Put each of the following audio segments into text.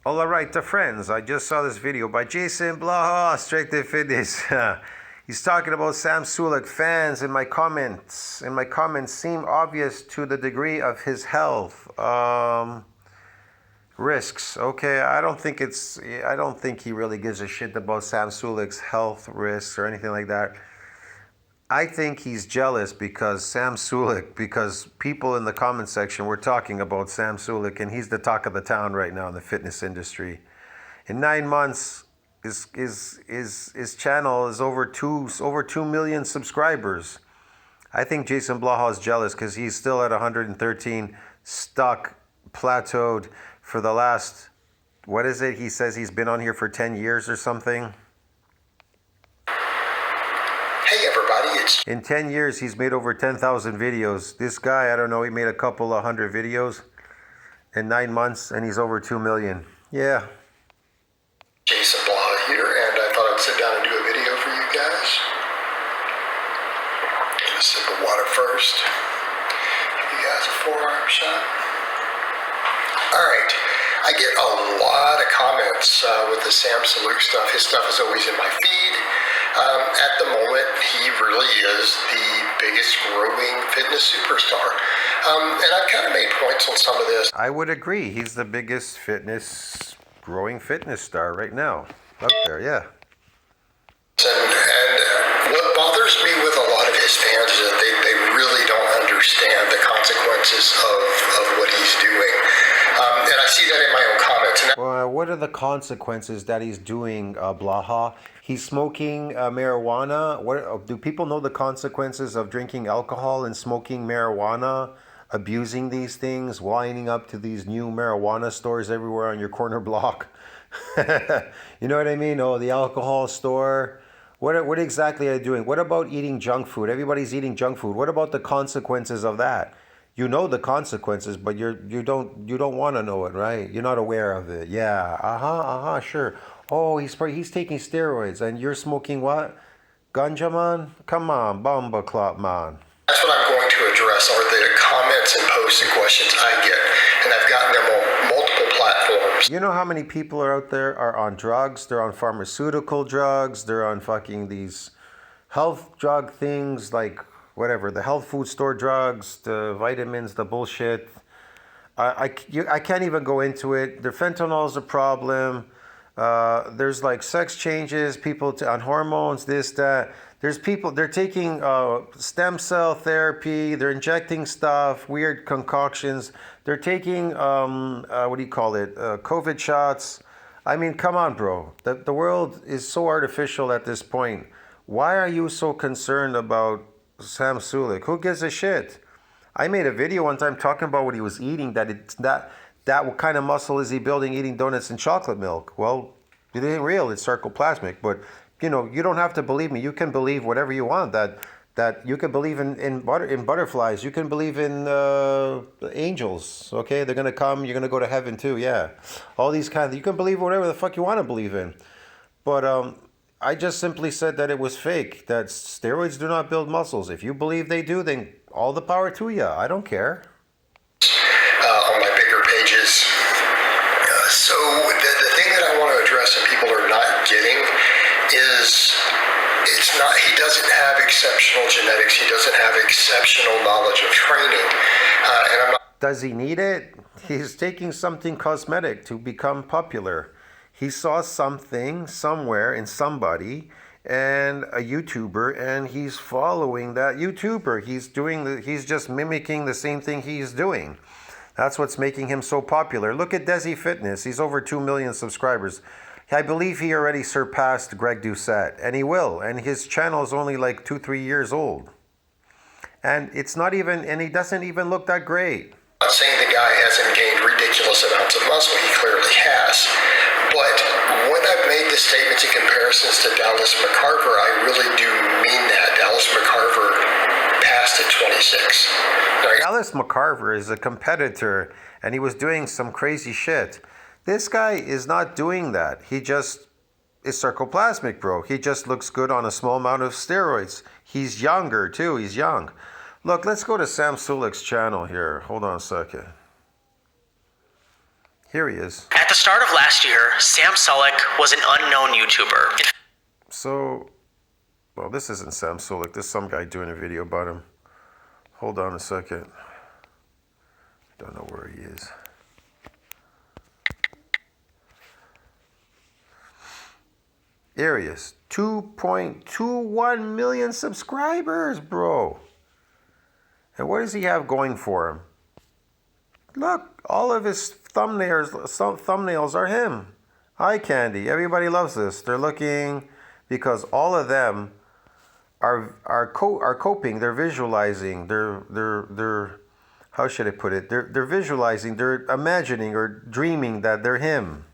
All right, the friends. I just saw this video by Jason Blaha, Strength and Fitness. He's talking about Sam Sulak fans in my comments. And my comments seem obvious to the degree of his health. Risks. Okay, I don't think he really gives a shit about Sam Sulak's health risks or anything like that. I think he's jealous because because people in the comment section were talking about Sam Sulak, and he's the talk of the town right now in the fitness industry. In 9 months, his channel is over 2 million subscribers. I think Jason Blaha is jealous because he's still at 113, stuck, plateaued for the last, what is it? He says he's been on here for 10 years or something. Hey everybody, it's... In 10 years, he's made over 10,000 videos. This guy, I don't know, he made a couple of hundred videos in 9 months, and he's over 2 million. Yeah. Jason Blaha here, and I thought I'd sit down and do a video for you guys. Get a sip of water first. Give you guys a forearm shot. Alright, I get a lot of comments with the Sam Sulak stuff. His stuff is always in my feed. At the moment, he really is the biggest growing fitness superstar. And I've kind of made points on some of this. I would agree. He's the biggest growing fitness star right now. Up there, yeah. And what bothers me with a lot of his fans is that they really don't understand the consequences of what he's doing. And I see that in my own comments. What are the consequences that he's doing, Blaha? He's smoking marijuana. What do people know the consequences of drinking alcohol and smoking marijuana, abusing these things, lining up to these new marijuana stores everywhere on your corner block? You know what I mean? Oh, the alcohol store. What exactly are you doing? What about eating junk food? Everybody's eating junk food. What about the consequences of that? You know the consequences, but you don't want to know it, right? You're not aware of it. Yeah. Sure. Oh, he's taking steroids, and you're smoking what? Ganja, man? Come on, bomba clot, man. That's what I'm going to address are the comments and posts and questions I get, and I've gotten them on multiple platforms. You know how many people are out there are on drugs? They're on pharmaceutical drugs. They're on fucking these health drug things like whatever, the health food store drugs, the vitamins, the bullshit. I can't even go into it. The fentanyl is a problem. There's like sex changes, people on hormones, this, that. There's people, they're taking stem cell therapy, they're injecting stuff, weird concoctions. They're taking, COVID shots. I mean, come on, bro. The world is so artificial at this point. Why are you so concerned about Sam Sulak? Who gives a shit? I made a video one time talking about what he was eating, that what kind of muscle is he building eating donuts and chocolate milk? Well, it ain't real, it's sarcoplasmic. But, you don't have to believe me. You can believe whatever you want. That you can believe in butterflies. You can believe in angels, okay? They're going to come, you're going to go to heaven too, yeah. All these kinds, you can believe whatever the fuck you want to believe in. But, I just simply said that it was fake, that steroids do not build muscles. If you believe they do, then all the power to you. I don't care. On my bigger pages. So the thing that I want to address and people are not getting is he doesn't have exceptional genetics. He doesn't have exceptional knowledge of training. Does he need it? He's taking something cosmetic to become popular. He saw something somewhere in somebody and a YouTuber, and he's following that YouTuber. He's just mimicking the same thing he's doing. That's what's making him so popular. Look at Desi Fitness. He's over 2 million subscribers. I believe he already surpassed Greg Doucette, and he will. And his channel is only like 2-3 years old. And he doesn't even look that great. I'm not saying the guy hasn't gained ridiculous amounts of muscle. He clearly has. But when I've made the statements and comparisons to Dallas McCarver, I really do mean that. Dallas McCarver passed at 26. Dallas McCarver is a competitor, and he was doing some crazy shit. This guy is not doing that. He just is sarcoplasmic, bro. He just looks good on a small amount of steroids. He's younger, too. He's young. Look, let's go to Sam Sulak's channel here. Hold on a second. Here he is. At the start of last year, Sam Sulek was an unknown YouTuber. So, well, this isn't Sam Sulek. This is some guy doing a video about him. Hold on a second. Don't know where he is. There he is. 2.21 million subscribers, bro. And what does he have going for him? Look, all of his thumbnails are him. Eye candy. Everybody loves this. They're looking because all of them are coping. They're visualizing. They're how should I put it? They're visualizing. They're imagining or dreaming that they're him.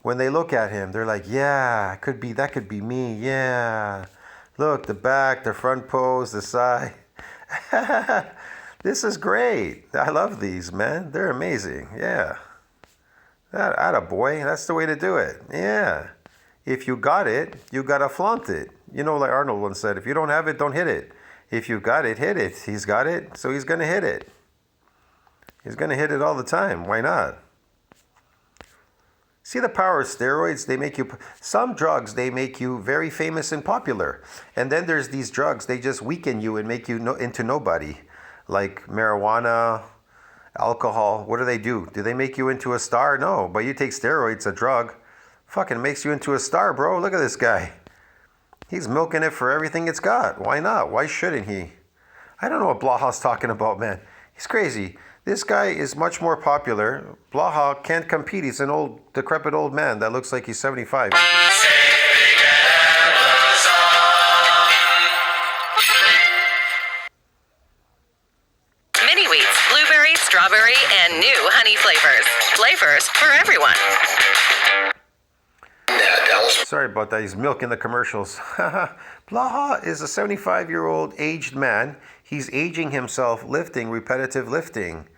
When they look at him, they're like, yeah, that could be me. Yeah. Look, the back, the front pose, the side. This is great. I love these, man. They're amazing. Yeah. Attaboy. That's the way to do it. Yeah. If you got it, you got to flaunt it. You know, like Arnold once said, if you don't have it, don't hit it. If you got it, hit it. He's got it, so he's going to hit it. He's going to hit it all the time. Why not? See the power of steroids? Some drugs, they make you very famous and popular. And then there's these drugs, they just weaken you and make you into nobody. Like marijuana, alcohol. What do? Do they make you into a star? No, but you take steroids, a drug, fucking makes you into a star, bro. Look at this guy. He's milking it for everything it's got. Why not? Why shouldn't he? I don't know what Blaha's talking about, man. He's crazy. This guy is much more popular. Blaha can't compete. He's an old, decrepit old man that looks like he's 75. Mini wheats, blueberry, strawberry, and new honey flavors. Flavors for everyone. Sorry about that. He's milking the commercials. Blaha is a 75-year-old aged man. He's aging himself lifting, repetitive lifting.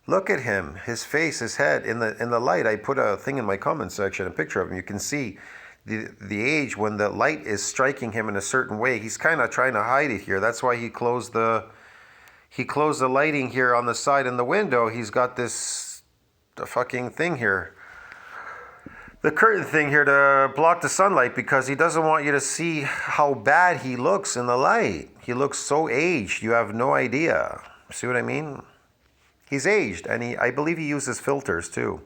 Look at him, his face, his head. In the light, I put a thing in my comment section, a picture of him. You can see the age when the light is striking him in a certain way. He's kind of trying to hide it here. That's why he closed the lighting here on the side in the window. He's got the fucking thing here. The curtain thing here to block the sunlight because he doesn't want you to see how bad he looks in the light. He looks so aged, you have no idea. See what I mean? He's aged, and I believe he uses filters too.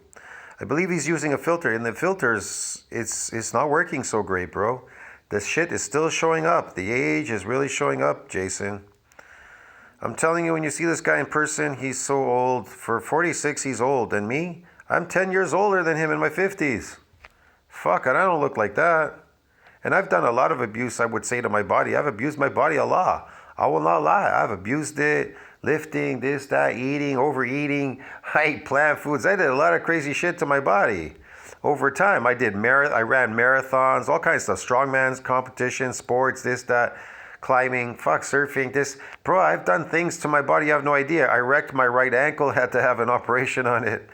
I believe he's using a filter, and the filters, it's not working so great, bro. The shit is still showing up. The age is really showing up, Jason. I'm telling you, when you see this guy in person, he's so old. For 46, he's old. And me, I'm 10 years older than him in my 50s. Fuck, and I don't look like that. And I've done a lot of abuse, I would say, to my body. I've abused my body a lot. I will not lie. I've abused it. Lifting, this, that, eating, overeating. I ate plant foods. I did a lot of crazy shit to my body. Over time, I ran marathons, all kinds of stuff. Strongman's competition, sports, this, that, climbing, surfing, this. Bro, I've done things to my body you have no idea. I wrecked my right ankle, had to have an operation on it.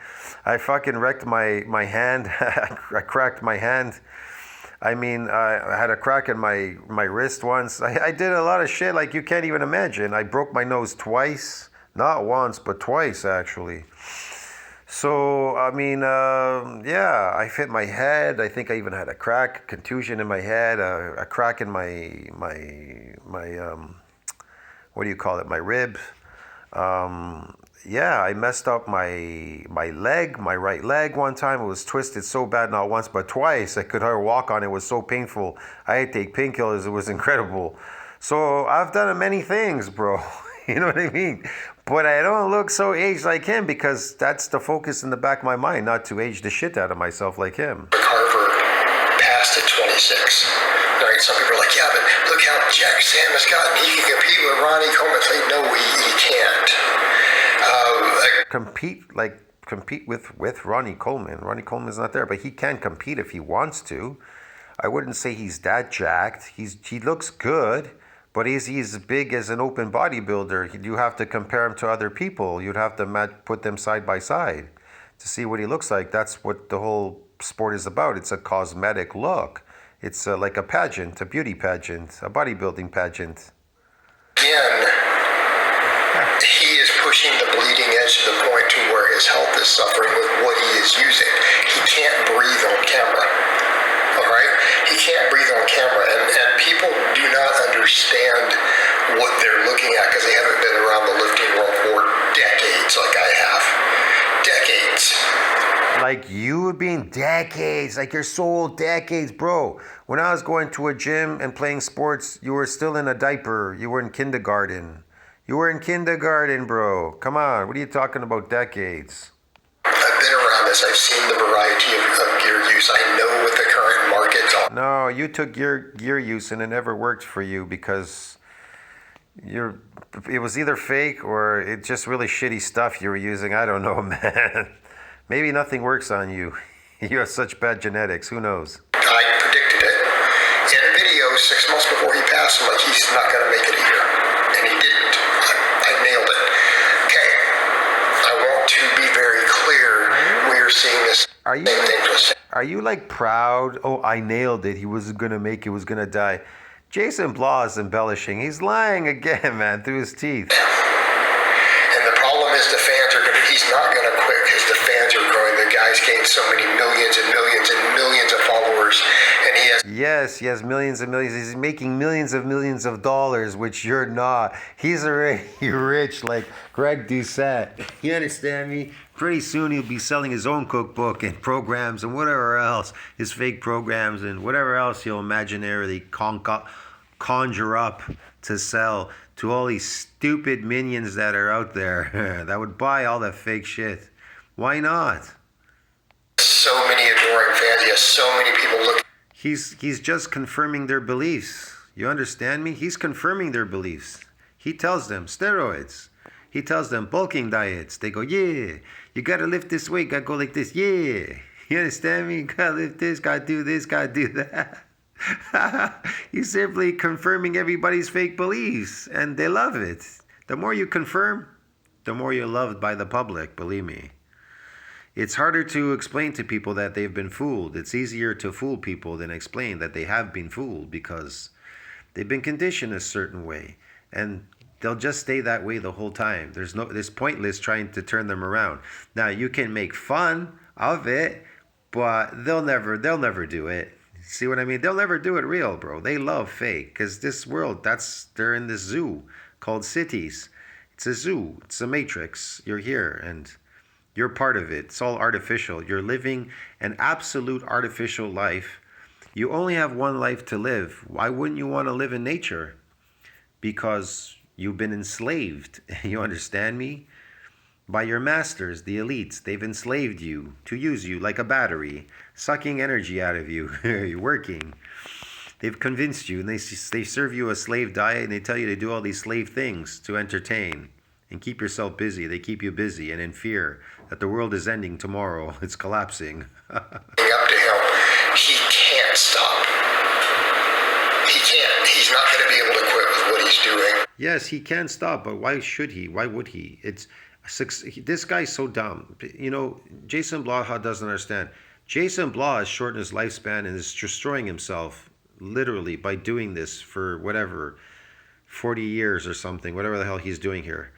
I fucking wrecked my hand. I cracked my hand. I mean, I had a crack in my wrist once. I did a lot of shit like you can't even imagine. I broke my nose twice. Not once, but twice, actually. So, I mean, yeah, I hit my head. I think I even had a contusion in my head, a crack in my what do you call it, my rib. Yeah, I messed up my leg, my right leg one time. It was twisted so bad, not once, but twice. I could hardly walk on it. It was so painful. I had to take painkillers. It was incredible. So I've done many things, bro. You know what I mean? But I don't look so aged like him because that's the focus in the back of my mind, not to age the shit out of myself like him. Carver passed at 26. All right, some people are like, yeah, but look how jacked Sam has gotten. He can compete with Ronnie Coleman. It's like, no, he can't. Compete with Ronnie Coleman. Ronnie Coleman's not there, but he can compete if he wants to. I wouldn't say he's that jacked. He looks good, but he's as big as an open bodybuilder. You have to compare him to other people. You'd have to put them side by side to see what he looks like. That's what the whole sport is about. It's a cosmetic look. It's like a pageant, a beauty pageant, a bodybuilding pageant. Again, he is pushing the bleeding edge to the point to where his health is suffering with what he is using. He understand what they're looking at because they haven't been around the lifting world for decades like I have. Decades. Like you being decades, like you're so old, decades, bro. When I was going to a gym and playing sports, you were still in a diaper. You were in kindergarten. You were in kindergarten, bro. Come on, what are you talking about, decades? I've been around this. I've seen the variety of gear use. I know what the current market's on. No, you took gear use and it never worked for you because it was either fake or it's just really shitty stuff you were using. I don't know, man. Maybe nothing works on you. You have such bad genetics. Who knows? I predicted it. In a video 6 months before he passed, I'm like, he's not going to make it a year. And he didn't. I nailed it. Okay. I want to be very clear. We are seeing this same thing. Are you like proud? Oh, I nailed it. He wasn't going to make it. He was going to die. Jason Blaha is embellishing. He's lying again, man, through his teeth. And the problem is the fans are going to, he's not going to quit because the fans are growing. The guy's gained so many millions and millions and millions of followers. And he has. Yes, he has millions and millions. He's making millions of dollars, which you're not. He's already rich like Greg Doucette. You understand me? Pretty soon he'll be selling his own cookbook and programs and whatever else, his fake programs and whatever else he'll imaginarily conjure up to sell to all these stupid minions that are out there that would buy all that fake shit. Why not? So many adoring fans. He has so many people looking. He's just confirming their beliefs. You understand me? He's confirming their beliefs. He tells them steroids. He tells them bulking diets. They go, yeah, you gotta lift this weight, gotta go like this, yeah. You understand me? Gotta lift this, gotta do this, gotta do that. He's simply confirming everybody's fake beliefs, and they love it. The more you confirm, the more you're loved by the public, believe me. It's harder to explain to people that they've been fooled. It's easier to fool people than explain that they have been fooled because they've been conditioned a certain way. And they'll just stay that way the whole time. It's pointless trying to turn them around. Now you can make fun of it, but they'll never do it. See what I mean? They'll never do it real, bro. They love fake because this world, they're in this zoo called cities. It's a zoo. It's a matrix. You're here and you're part of it. It's all artificial. You're living an absolute artificial life. You only have one life to live. Why wouldn't you want to live in nature? Because you've been enslaved. You understand me? By your masters, the elites. They've enslaved you to use you like a battery, sucking energy out of you. You're working. They've convinced you, and they serve you a slave diet, and they tell you to do all these slave things to entertain and keep yourself busy. They keep you busy and in fear that the world is ending tomorrow. It's collapsing. Up to him, he can't stop. He can't. He's not going to be able to quit with what he's doing. Yes, he can stop, but why should he? Why would he? This guy's so dumb. You know, Jason Blaha doesn't understand. Jason Blaha has shortened his lifespan and is destroying himself literally by doing this for whatever, 40 years or something, whatever the hell he's doing here.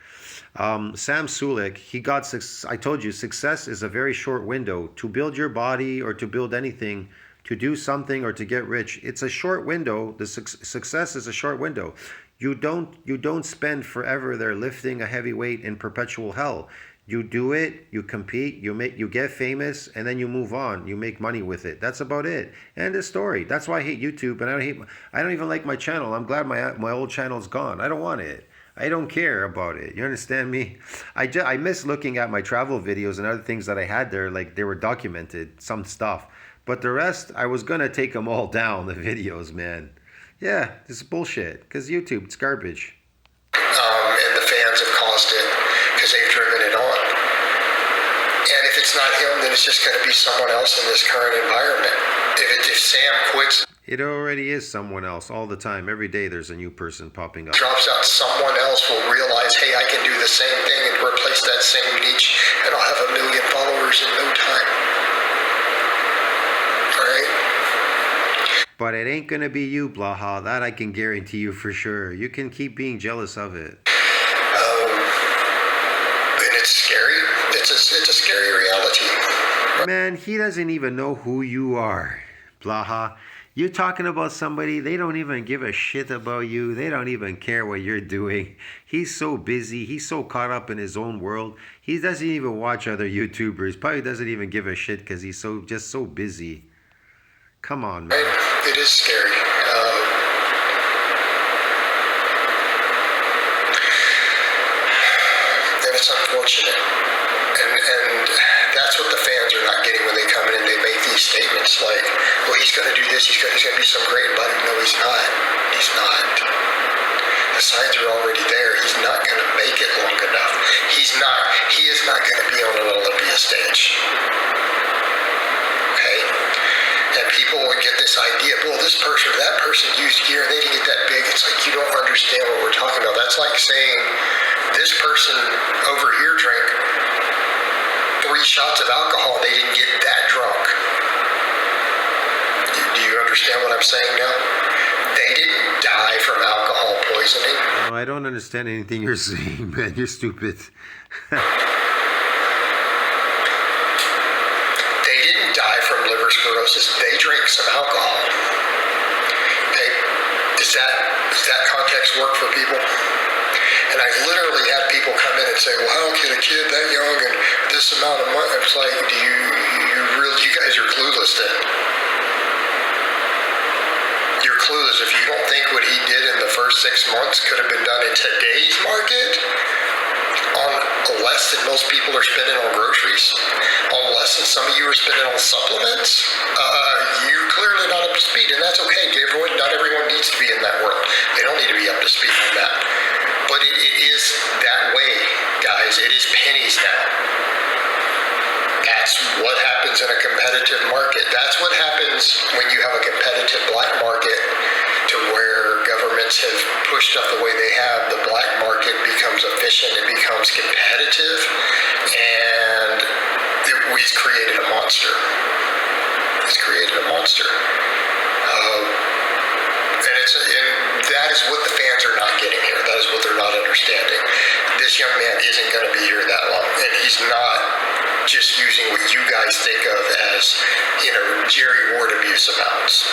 Sam Sulaks, I told you, success is a very short window. To build your body or to build anything, to do something or to get rich, it's a short window. The success is a short window. You don't spend forever there lifting a heavy weight in perpetual hell. You do it, you compete, you get famous, and then you move on. You make money with it. That's about it. End of story. That's why I hate YouTube, and I don't even like my channel. I'm glad my old channel's gone. I don't want it. I don't care about it. You understand me? I miss looking at my travel videos and other things that I had there, like they were documented, some stuff. But the rest, I was gonna take them all down, the videos, man. Yeah, this is bullshit, because YouTube, it's garbage. And the fans have caused it because they've driven it on. And if it's not him, then it's just going to be someone else in this current environment. If Sam quits, it already is someone else all the time. Every day there's a new person popping up. Drops out, someone else will realize, hey, I can do the same thing and replace that same niche, and I'll have 1 million followers in no time. All right? But it ain't gonna be you, Blaha. That I can guarantee you for sure. You can keep being jealous of it. And it's scary. It's a scary reality. Man, he doesn't even know who you are, Blaha. You're talking about somebody, they don't even give a shit about you. They don't even care what you're doing. He's so busy. He's so caught up in his own world. He doesn't even watch other YouTubers. Probably doesn't even give a shit because he's just so busy. Come on, man. It is scary. And it's unfortunate. And that's what the fans are not getting when they come in and they make these statements like, well, he's going to do this, he's going to be some great buddy. No, he's not. He's not. The signs are already there. He's not going to make it long enough. He is not going to be on an Olympia stage. Okay? And people would get this idea, well, this person or that person used gear and they didn't get that big. It's like, you don't understand what we're talking about. That's like saying this person over here drank 3 shots of alcohol. They didn't get that drunk. Do you understand what I'm saying now? They didn't die from alcohol poisoning. No, I don't understand anything you're saying, man. You're stupid. They didn't die from liver cirrhosis. They drank some alcohol. Okay? Does that context work for people? And I literally had people come in and say, well, how can a kid that young and this amount of money? It's like, you guys are clueless then. You're clueless if you don't think what he did in the first 6 months could have been done in today's market on less than most people are spending on groceries, on less than some of you are spending on supplements. You're clearly not up to speed, and that's okay. Not everyone needs to be in that world. They don't need to be up to speed on that. But it is that way, guys. It is pennies now. That's what happens in a competitive market. That's what happens when you have a competitive black market to where governments have pushed up the way they have. The black market becomes efficient, it becomes competitive, and it's created a monster. It's created a monster. And that is what the fans are not getting here. That is what they're not understanding. This young man isn't going to be here that long, and he's not just using what you guys think of as, Jerry Ward abuse amounts.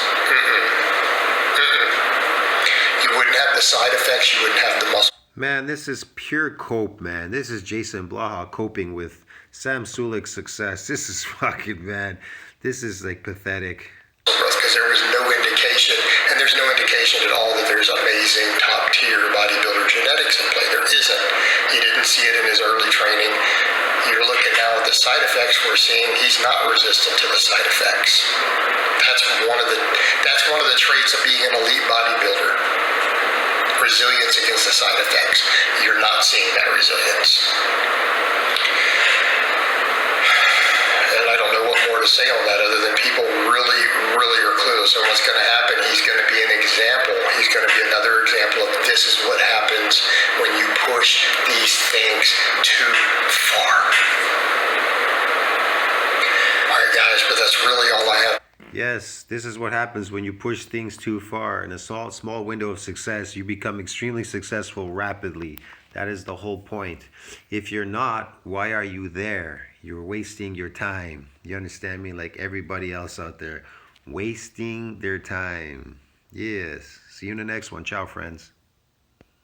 You wouldn't have the side effects. You wouldn't have the muscle. Man, this is pure cope, man. This is Jason Blaha coping with Sam Sulaks' success. This is fucking, man. This is like pathetic. Because there was no indication, and there's no indication at all that there's amazing top-tier bodybuilder genetics in play. There isn't. He didn't see it in his early training. You're looking now at the side effects we're seeing. He's not resistant to the side effects. That's one of the traits of being an elite bodybuilder. Resilience against the side effects. You're not seeing that resilience. And I don't know what more to say on that other than people really, really are clueless on what's going to happen. He's going to be an example. He's going to be another example of this is what happens when you push these things too far. All right, guys, but that's really all I have. Yes, this is what happens when you push things too far. In a small window of success, you become extremely successful rapidly. That is the whole point. If you're not, why are you there? You're wasting your time. You understand me? Like everybody else out there, wasting their time. Yes. See you in the next one. Ciao, friends.